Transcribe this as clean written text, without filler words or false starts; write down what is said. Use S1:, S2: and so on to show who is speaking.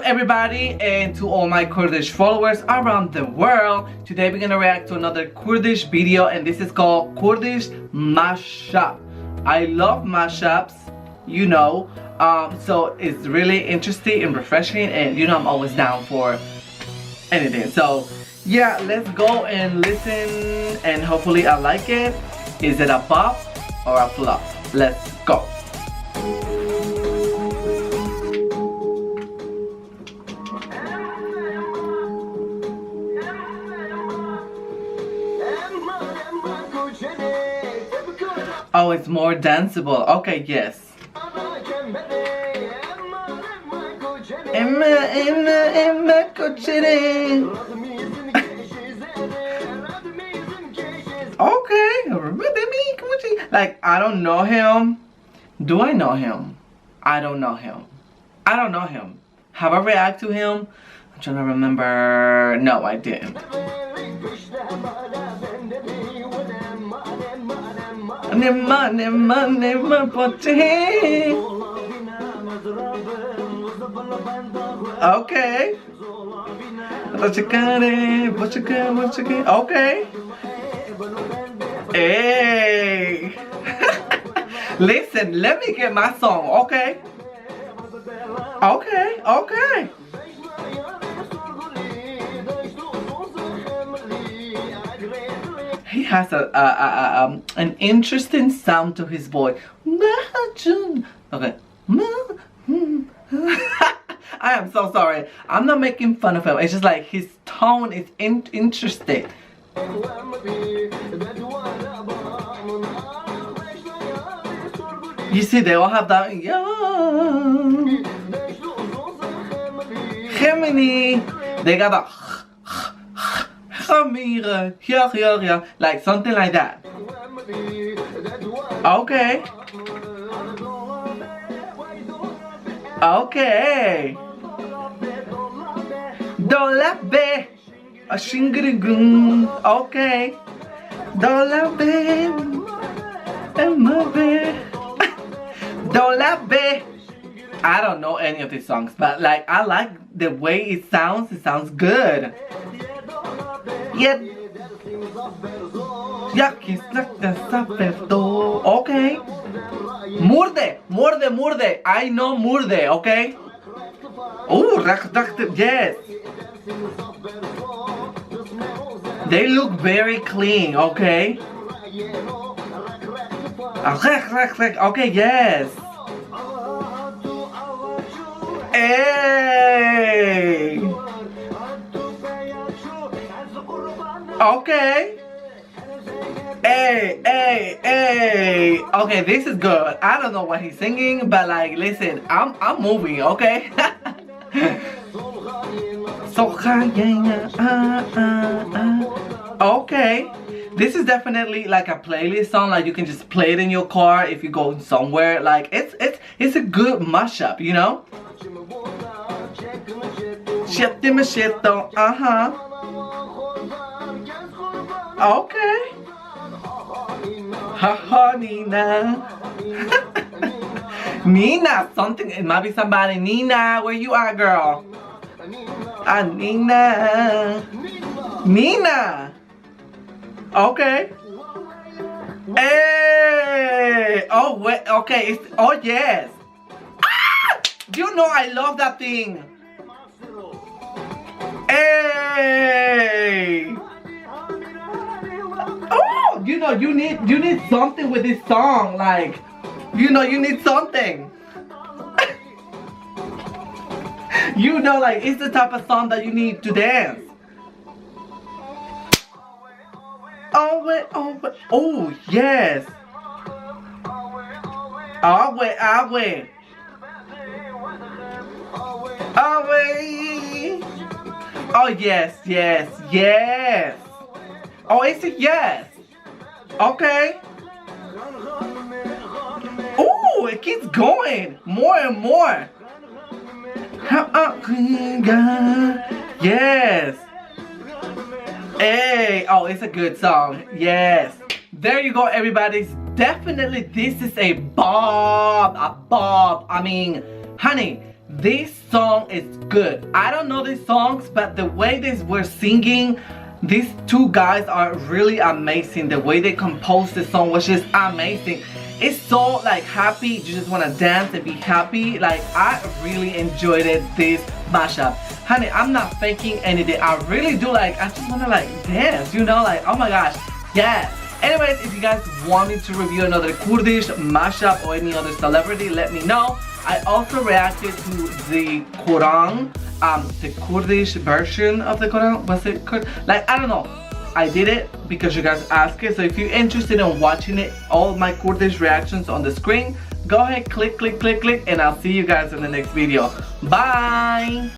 S1: everybody and to all my Kurdish followers around the world. Today we're gonna react to another Kurdish video, and this is called Kurdish mashup. I love mashups, you know, so it's really interesting and refreshing, and you know I'm always down for anything. So yeah, let's go and listen, and hopefully I like it. Is it a pop or a flop? Let's go. Oh, it's more danceable. Okay, yes. Okay, like I don't know him. Do I know him? I don't know him. I don't know him. Have I reacted to him? I'm trying to remember. No, I didn't. Okay. Okay. Hey. Listen, let me get my song, okay? Okay, okay. He has an interesting sound to his voice. Okay. I am so sorry. I'm not making fun of him. It's just like his tone is interesting. You see, they all have that. Gemini. They got a like something like that. Okay. Okay. Dolabe. A shingirigun. Okay. Dolabe. Dolabe. I don't know any of these songs, but like I like the way it sounds. It sounds good. Yeah. Okay. Murde. I know murde, okay? Oh, yes. They look very clean, okay? Okay, yes. Hey. Okay. Hey. Okay, this is good. I don't know what he's singing, but like, listen, I'm moving, okay? Okay. This is definitely like a playlist song. Like you can just play it in your car if you go somewhere. Like it's a good mashup, you know? Okay. Haha, Nina. Nina, something. It might be somebody. Nina, where you are, girl? Nina. Nina. Okay. Hey. Oh wait. Okay. Oh yes. Ah! You know I love that thing. Hey. Oh, you know you need something with this song, like, you know you need something. You know, like it's the type of song that you need to dance. Oh wait. Oh yes. Oh wait. Oh yes. Oh, it's a yes. Okay. Oh, it keeps going. More and more. Yes. Hey. Oh, it's a good song. Yes. There you go, everybody. Definitely, this is a bob. I mean, honey, this song is good. I don't know these songs, but the way they were singing, these two guys are really amazing. The way they composed the song was just amazing. It's so like happy, you just want to dance and be happy. Like I really enjoyed it, this mashup. Honey, I'm not faking anything. I really do, like, I just want to like dance, you know, like, oh my gosh, yeah. Anyways, if you guys want me to review another Kurdish mashup or any other celebrity, let me know. I also reacted to the Quran, the Kurdish version of the Quran. Was it Kurd? Like, I don't know. I did it because you guys asked it. So if you're interested in watching it, all my Kurdish reactions on the screen, go ahead, click, and I'll see you guys in the next video. Bye!